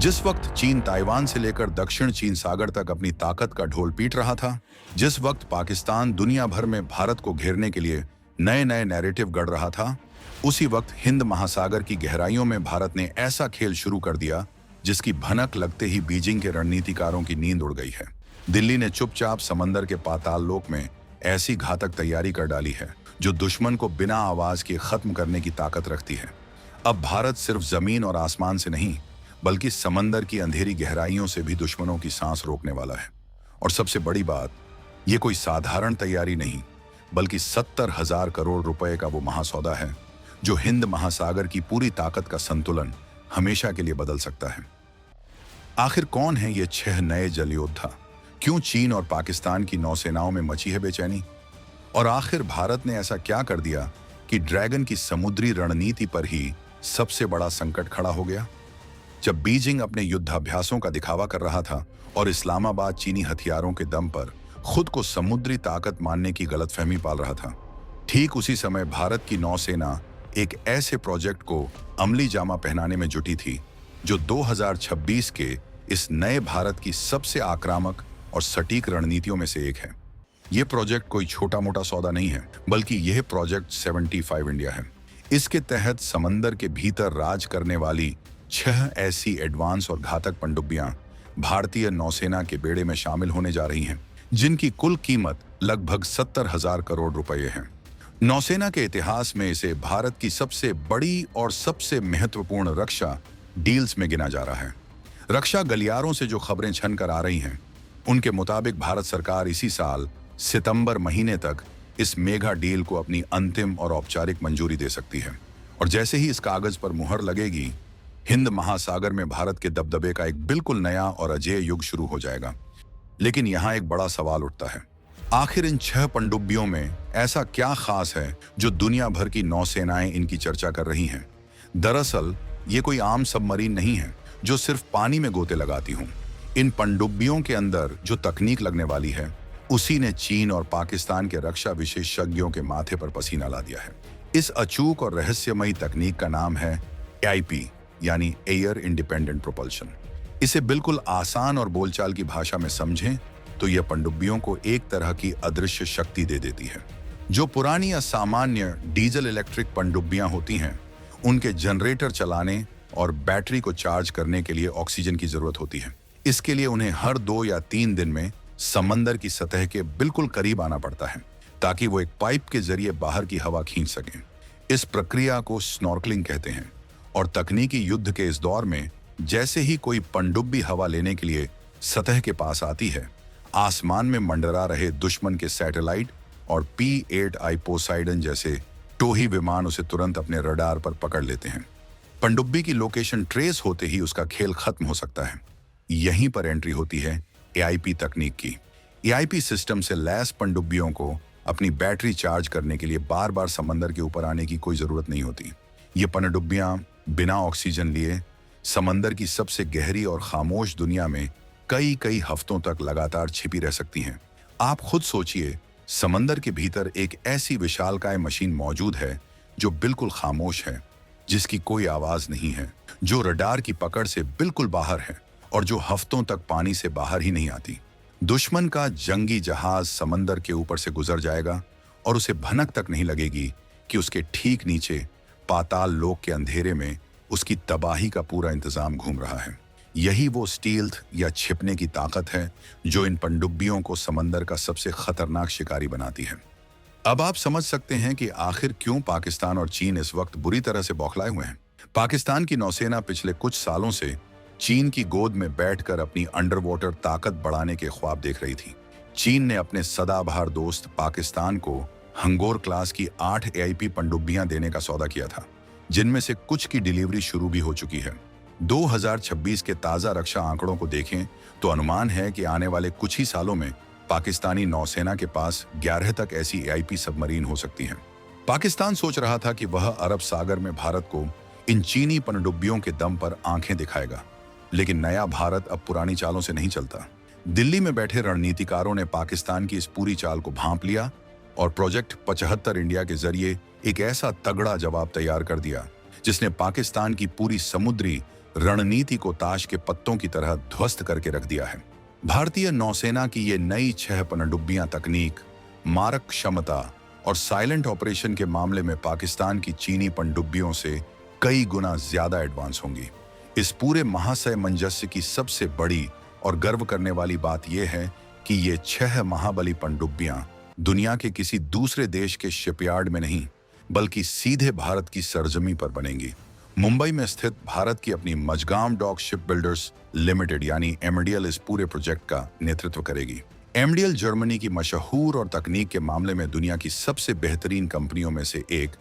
जिस वक्त चीन ताइवान से लेकर दक्षिण चीन सागर तक अपनी ताकत का ढोल पीट रहा था, जिस वक्त पाकिस्तान दुनिया भर में भारत को घेरने के लिए नए नए नैरेटिव गढ़ रहा था, उसी वक्त हिंद महासागर की गहराइयों में भारत ने ऐसा खेल शुरू कर दिया जिसकी भनक लगते ही बीजिंग के रणनीतिकारों की नींद उड़ गई है। दिल्ली ने चुपचाप समंदर के पाताल लोक में ऐसी घातक तैयारी कर डाली है जो दुश्मन को बिना आवाज के खत्म करने की ताकत रखती है। अब भारत सिर्फ जमीन और आसमान से नहीं, बल्कि समंदर की अंधेरी गहराइयों से भी दुश्मनों की सांस रोकने वाला है। और सबसे बड़ी बात, ये कोई साधारण तैयारी नहीं, बल्कि 70,000 करोड़ रुपए का वो महासौदा है जो हिंद महासागर की पूरी ताकत का संतुलन हमेशा के लिए बदल सकता है। आखिर कौन है ये 6 नए जल योद्धा? क्यों चीन और पाकिस्तान की नौसेनाओं में मची है बेचैनी? और आखिर भारत ने ऐसा क्या कर दिया कि ड्रैगन की समुद्री रणनीति पर ही सबसे बड़ा संकट खड़ा हो गया? जब बीजिंग अपने युद्धाभ्यासों का दिखावा कर रहा था और इस्लामाबाद चीनी हथियारों के दम पर खुद को समुद्री ताकत मानने की गलतफहमी पाल रहा था, ठीक उसी समय भारत की नौसेना एक ऐसे प्रोजेक्ट को अमली जामा पहनाने में जुटी थी जो 2026 के इस नए भारत की सबसे आक्रामक और सटीक रणनीतियों में से एक है। यह प्रोजेक्ट कोई छोटा मोटा सौदा नहीं है, बल्कि यह प्रोजेक्ट 75 इंडिया है। इसके तहत समंदर के भीतर राज करने वाली 6 ऐसी एडवांस और घातक पनडुब्बियां भारतीय नौसेना के बेड़े में शामिल होने जा रही हैं, जिनकी कुल कीमत लगभग 70,000 करोड़ रुपए है। नौसेना के इतिहास में इसे भारत की सबसे बड़ी और सबसे महत्वपूर्ण रक्षा डील्स में गिना जा रहा है। रक्षा गलियारों से जो खबरें छन कर आ रही हैं, उनके मुताबिक भारत सरकार इसी साल सितंबर महीने तक इस मेगा डील को अपनी अंतिम और औपचारिक मंजूरी दे सकती है। और जैसे ही इस कागज पर मुहर लगेगी, हिंद महासागर में भारत के दबदबे का एक बिल्कुल नया और अजेय युग शुरू हो जाएगा। लेकिन यहाँ एक बड़ा सवाल उठता है, आखिर इन 6 पनडुब्बियों में ऐसा क्या खास है जो दुनिया भर की नौसेनाएं इनकी चर्चा कर रही हैं? दरअसल ये कोई आम सबमरीन नहीं है जो सिर्फ पानी में गोते लगाती हूँ। इन पनडुब्बियों के अंदर जो तकनीक लगने वाली है, उसी ने चीन और पाकिस्तान के रक्षा विशेषज्ञों के माथे पर पसीना ला दिया है। इस अचूक और रहस्यमयी तकनीक का नाम है AIP, यानी एयर इंडिपेंडेंट प्रोपल्शन। इसे बिल्कुल आसान और बोलचाल की भाषा में समझें तो यह पनडुब्बियों को एक तरह की अदृश्य शक्ति दे देती है। जो पुरानी या सामान्य डीजल इलेक्ट्रिक पनडुब्बियां होती हैं, उनके जनरेटर चलाने और बैटरी को चार्ज करने के लिए ऑक्सीजन की जरूरत होती है। इसके लिए उन्हें हर 2 या 3 दिन में समंदर की सतह के बिल्कुल करीब आना पड़ता है ताकि वो एक पाइप के जरिए बाहर की हवा खींच सकें। इस प्रक्रिया को स्नॉर्कलिंग कहते हैं। और तकनीकी युद्ध के इस दौर में जैसे ही कोई पनडुब्बी हवा लेने के लिए सतह के पास आती है, आसमान में मंडरा रहे दुश्मन के सैटेलाइट और P-8I पोसाइडन जैसे टोही विमान उसे तुरंत अपने रडार पर पकड़ लेते हैं। पनडुब्बी की लोकेशन ट्रेस होते ही उसका खेल खत्म हो सकता है। यहीं पर एंट्री होती है AIP तकनीक की। AIP सिस्टम से लैस पनडुब्बियों को अपनी बैटरी चार्ज करने के लिए बार बार समंदर के ऊपर आने की कोई जरूरत नहीं होती। ये पनडुब्बियां बिना ऑक्सीजन लिए समंदर की सबसे गहरी और खामोश दुनिया में कई कई हफ्तों तक लगातार छिपी रह सकती हैं। आप खुद सोचिए, समंदर के भीतर एक ऐसी विशालकाय मशीन मौजूद है जो बिल्कुल खामोश है, जिसकी कोई आवाज नहीं है, जो रडार की पकड़ से बिल्कुल बाहर है और जो हफ्तों तक पानी से बाहर ही नहीं आती। दुश्मन का जंगी जहाज समंदर के ऊपर से गुजर जाएगा और उसे भनक तक नहीं लगेगी कि उसके ठीक नीचे पाताल लोक के अंधेरे में उसकी तबाही का पूरा इंतजाम घूम रहा है। यही वो स्टील्थ या छिपने की ताकत है जो इन पनडुब्बियों को समंदर का सबसे खतरनाक शिकारी बनाती है। अब आप समझ सकते हैं कि आखिर क्यों पाकिस्तान और चीन इस वक्त बुरी तरह से बौखलाए हुए हैं। पाकिस्तान की नौसेना पिछले कुछ सालों से चीन की गोद में बैठकर अपनी अंडर वाटर ताकत बढ़ाने के ख्वाब देख रही थी। चीन ने अपने सदाबहार दोस्त पाकिस्तान को हंगोर क्लास की 8 AIP पनडुब्बियां देने का सौदा किया था, जिनमें से कुछ की डिलीवरी शुरू भी हो चुकी है। 2026 के ताजा रक्षा आंकड़ों को देखें तो अनुमान है कि आने वाले कुछ ही सालों में पाकिस्तानी नौसेना के पास 11 तक ऐसी AIP सबमरीन हो सकती हैं। पाकिस्तान सोच रहा था कि वह अरब सागर में भारत को इन चीनी पनडुब्बियों के दम पर आंखें दिखाएगा, लेकिन नया भारत अब पुरानी चालों से नहीं चलता। दिल्ली में बैठे रणनीतिकारों ने पाकिस्तान की इस पूरी चाल को भांप लिया और प्रोजेक्ट 75 इंडिया के जरिए एक ऐसा तगड़ा जवाब तैयार कर दिया जिसने पाकिस्तान की पूरी समुद्री रणनीति को ताश के पत्तों की तरह ध्वस्त करके रख दिया है। भारतीय नौसेना की ये नई 6 पनडुब्बियां तकनीक, मारक क्षमता और साइलेंट ऑपरेशन के मामले में पाकिस्तान की चीनी पनडुब्बियों से कई गुना ज्यादा एडवांस होंगी। इस पूरे महासामंजस्य की सबसे बड़ी और गर्व करने वाली बात यह है कि ये 6 महाबली पनडुब्बियां दुनिया के किसी दूसरे देश के शिपयार्ड में नहीं, बल्कि सीधे भारत की सरजमी पर बनेंगी। मुंबई में स्थित भारत की अपनी Mazagon dock shipbuilders limited यानी एमडीएल इस पूरे प्रोजेक्ट का नेतृत्व करेगी। एमडीएल जर्मनी की मशहूर और तकनीक के मामले में दुनिया की सबसे बेहतरीन कंपनियों में से एक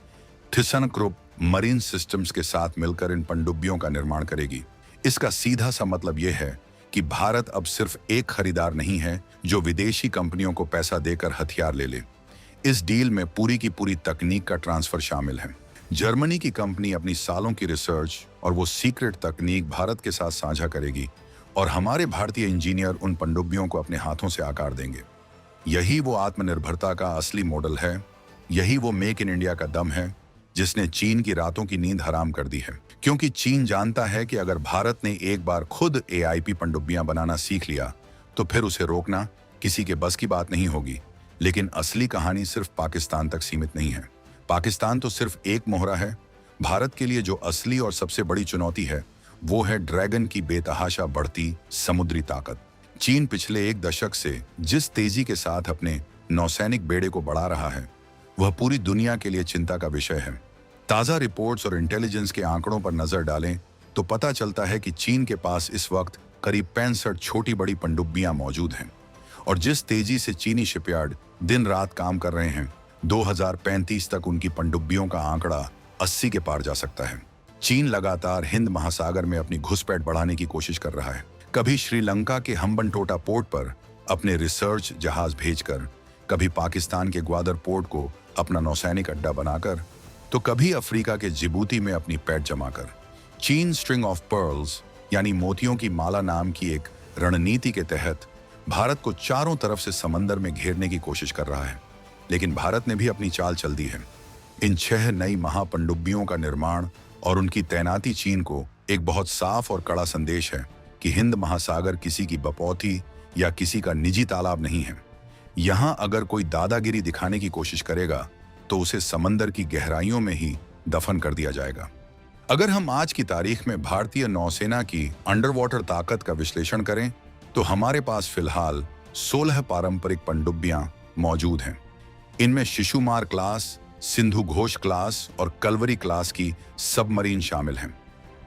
थिसनक्रुप मरीन सिस्टम्स के साथ मिलकर इन पनडुब्बियों का निर्माण करेगी। इसका सीधा सा मतलब यह है कि भारत अब सिर्फ एक खरीदार नहीं है जो विदेशी कंपनियों को पैसा देकर हथियार ले ले। इस डील में पूरी की पूरी तकनीक का ट्रांसफर शामिल है। जर्मनी की कंपनी अपनी सालों की रिसर्च और वो सीक्रेट तकनीक भारत के साथ साझा करेगी और हमारे भारतीय इंजीनियर उन पनडुब्बियों को अपने हाथों से आकार देंगे। यही वो आत्मनिर्भरता का असली मॉडल है। यही वो मेक इन इंडिया का दम है जिसने चीन की रातों की नींद हराम कर दी है। क्योंकि चीन जानता है कि अगर भारत ने एक बार खुद एआईपी पनडुब्बियां बनाना सीख लिया तो फिर उसे रोकना किसी के बस की बात नहीं होगी। लेकिन असली कहानी सिर्फ पाकिस्तान तक सीमित नहीं है। पाकिस्तान तो सिर्फ एक मोहरा है। भारत के लिए जो असली और सबसे बड़ी चुनौती है वो है ड्रैगन की बेतहाशा बढ़ती समुद्री ताकत। चीन पिछले 1 दशक से जिस तेजी के साथ अपने नौसैनिक बेड़े को बढ़ा रहा है वह पूरी दुनिया के लिए चिंता का विषय है। ताज़ा रिपोर्ट्स और इंटेलिजेंस के आंकड़ों पर नजर डालें तो पता चलता है कि चीन के पास इस वक्त करीब 65 छोटी बड़ी पनडुब्बियां मौजूद हैं और जिस तेजी से चीनी शिपयार्ड दिन रात काम कर रहे हैं 2035 तक उनकी पनडुब्बियों का आंकड़ा 80 के पार जा सकता है। चीन लगातार हिंद महासागर में अपनी घुसपैठ बढ़ाने की कोशिश कर रहा है। कभी श्रीलंका के हम्बनटोटा पोर्ट पर अपने रिसर्च जहाज भेजकर, कभी पाकिस्तान के ग्वादर पोर्ट को अपना नौसैनिक अड्डा बनाकर, तो कभी अफ्रीका के जिबूती में अपनी पैठ जमाकर। चीन स्ट्रिंग ऑफ पर्ल्स यानी मोतियों की माला नाम की एक रणनीति के तहत भारत को चारों तरफ से समंदर में घेरने की कोशिश कर रहा है। लेकिन भारत ने भी अपनी चाल चल दी है। इन 6 नई महापनडुब्बियों का निर्माण और उनकी तैनाती चीन को एक बहुत साफ और कड़ा संदेश है कि हिंद महासागर किसी की बपौती या किसी का निजी तालाब नहीं है। यहां अगर कोई दादागिरी दिखाने की कोशिश करेगा तो उसे समंदर की गहराइयों में ही दफन कर दिया जाएगा। अगर हम आज की तारीख में भारतीय नौसेना की अंडर वाटर ताकत का विश्लेषण करें तो हमारे पास फिलहाल 16 पारंपरिक पनडुब्बियां मौजूद हैं। इनमें शिशुमार क्लास, सिंधु घोष क्लास और कलवरी क्लास की सबमरीन शामिल हैं।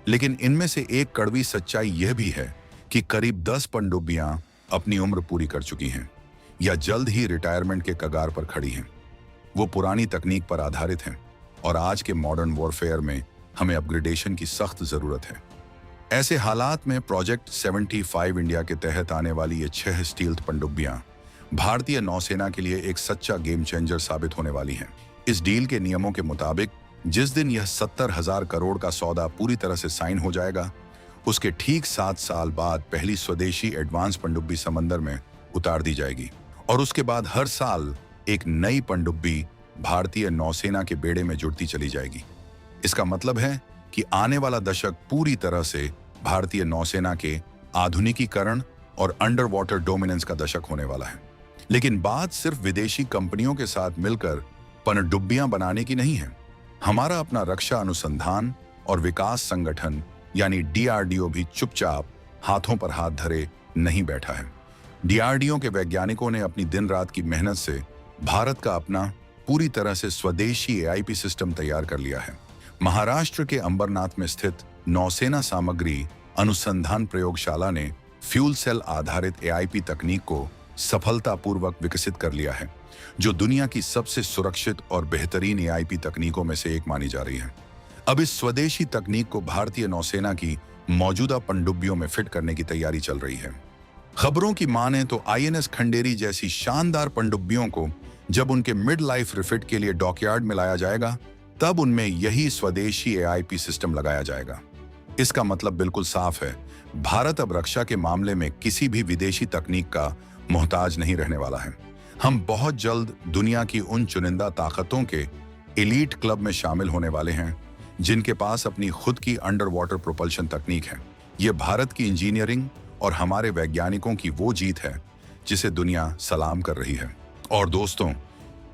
लेकिन इनमें से एक कड़वी सच्चाई यह भी है कि करीब 10 पनडुब्बियां अपनी उम्र पूरी कर चुकी हैं या जल्द ही रिटायरमेंट के कगार पर खड़ी हैं। वो पुरानी तकनीक पर आधारित हैं और आज के मॉडर्न वॉरफेयर में हमें अपग्रेडेशन की सख्त जरूरत है। ऐसे हालात में प्रोजेक्ट 75 इंडिया के तहत आने वाली ये 6 स्टील्थ पनडुब्बियां भारतीय नौसेना के लिए एक सच्चा गेम चेंजर साबित होने वाली हैं। इस डील के नियमों के मुताबिक जिस दिन यह 70,000 करोड़ का सौदा पूरी तरह से साइन हो जाएगा उसके ठीक 7 साल बाद पहली स्वदेशी एडवांस पनडुब्बी समंदर में उतार दी जाएगी और उसके बाद हर साल एक नई पनडुब्बी भारतीय नौसेना के बेड़े में जुड़ती चली जाएगी। इसका मतलब है कि आने वाला दशक पूरी तरह से भारतीय नौसेना के आधुनिकीकरण और अंडर वाटर डोमिनेंस का दशक होने वाला है। लेकिन बात सिर्फ विदेशी कंपनियों के साथ मिलकर पनडुब्बियां बनाने की नहीं है। हमारा अपना रक्षा अनुसंधान और विकास संगठन यानी डीआरडीओ भी चुपचाप हाथों पर हाथ धरे नहीं बैठा है। डीआरडीओ के वैज्ञानिकों ने अपनी दिन रात की मेहनत से भारत का अपना पूरी तरह से स्वदेशी एआईपी सिस्टम तैयार कर लिया है। महाराष्ट्र के अंबरनाथ में स्थित नौसेना सामग्री अनुसंधान प्रयोगशाला ने फ्यूल सेल आधारित एआईपी तकनीक को सफलतापूर्वक विकसित कर लिया है, जो दुनिया की सबसे सुरक्षित और बेहतरीन एआईपी तकनीकों में से एक मानी जा रही है। अब इस स्वदेशी तकनीक को भारतीय नौसेना की मौजूदा पनडुब्बियों में फिट करने की तैयारी चल रही है। खबरों की माने तो आईएनएस खंडेरी जैसी शानदार पनडुब्बियों को जब उनके मिड लाइफ रिफिट के लिए डॉकयार्ड में लाया जाएगा तब उनमें यही स्वदेशी एआईपी सिस्टम लगाया जाएगा। इसका मतलब बिल्कुल साफ है, भारत अब रक्षा के मामले में किसी भी विदेशी तकनीक का मोहताज नहीं रहने वाला है। हम बहुत जल्द दुनिया की उन चुनिंदा ताकतों के एलीट क्लब में शामिल होने वाले हैं जिनके पास अपनी खुद की अंडर वाटर प्रोपल्शन तकनीक है। ये भारत की इंजीनियरिंग और हमारे वैज्ञानिकों की वो जीत है जिसे दुनिया सलाम कर रही है। और दोस्तों,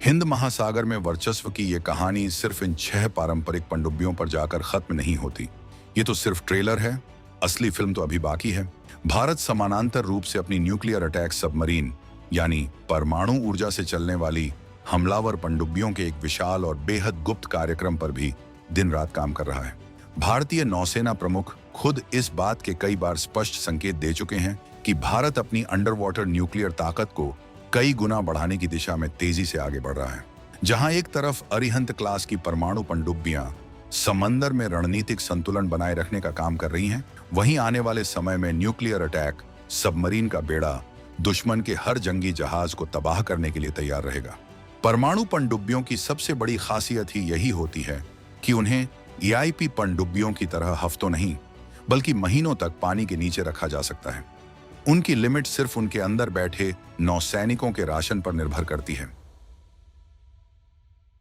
हिंद महासागर में वर्चस्व की ये कहानी सिर्फ इन 6 पारंपरिक पनडुब्बियों पर जाकर खत्म नहीं होती। ये तो सिर्फ ट्रेलर है, असली फिल्म तो अभी बाकी है। भारत समानांतर रूप से अपनी न्यूक्लियर अटैक सबमरीन यानी परमाणु ऊर्जा से चलने वाली हमलावर पनडुब्बियों के एक विशाल और बेहद गुप्त कार्यक्रम पर भी दिन रात काम कर रहा है। भारतीय नौसेना प्रमुख खुद इस बात के कई बार स्पष्ट संकेत दे चुके हैं कि भारत अपनी अंडर वाटर न्यूक्लियर ताकत को कई गुना बढ़ाने की दिशा में तेजी से आगे बढ़ रहा है। जहां एक तरफ अरिहंत क्लास की परमाणु पनडुब्बियां समंदर में रणनीतिक संतुलन बनाए रखने का काम कर रही हैं, वहीं आने वाले समय में न्यूक्लियर अटैक सबमरीन का बेड़ा दुश्मन के हर जंगी जहाज को तबाह करने के लिए तैयार रहेगा। परमाणु पनडुब्बियों की सबसे बड़ी खासियत ही यही होती है कि उन्हें ईआईपी पनडुब्बियों की तरह हफ्तों नहीं बल्कि महीनों तक पानी के नीचे रखा जा सकता है। उनकी लिमिट सिर्फ उनके अंदर बैठे नौसैनिकों के राशन पर निर्भर करती है।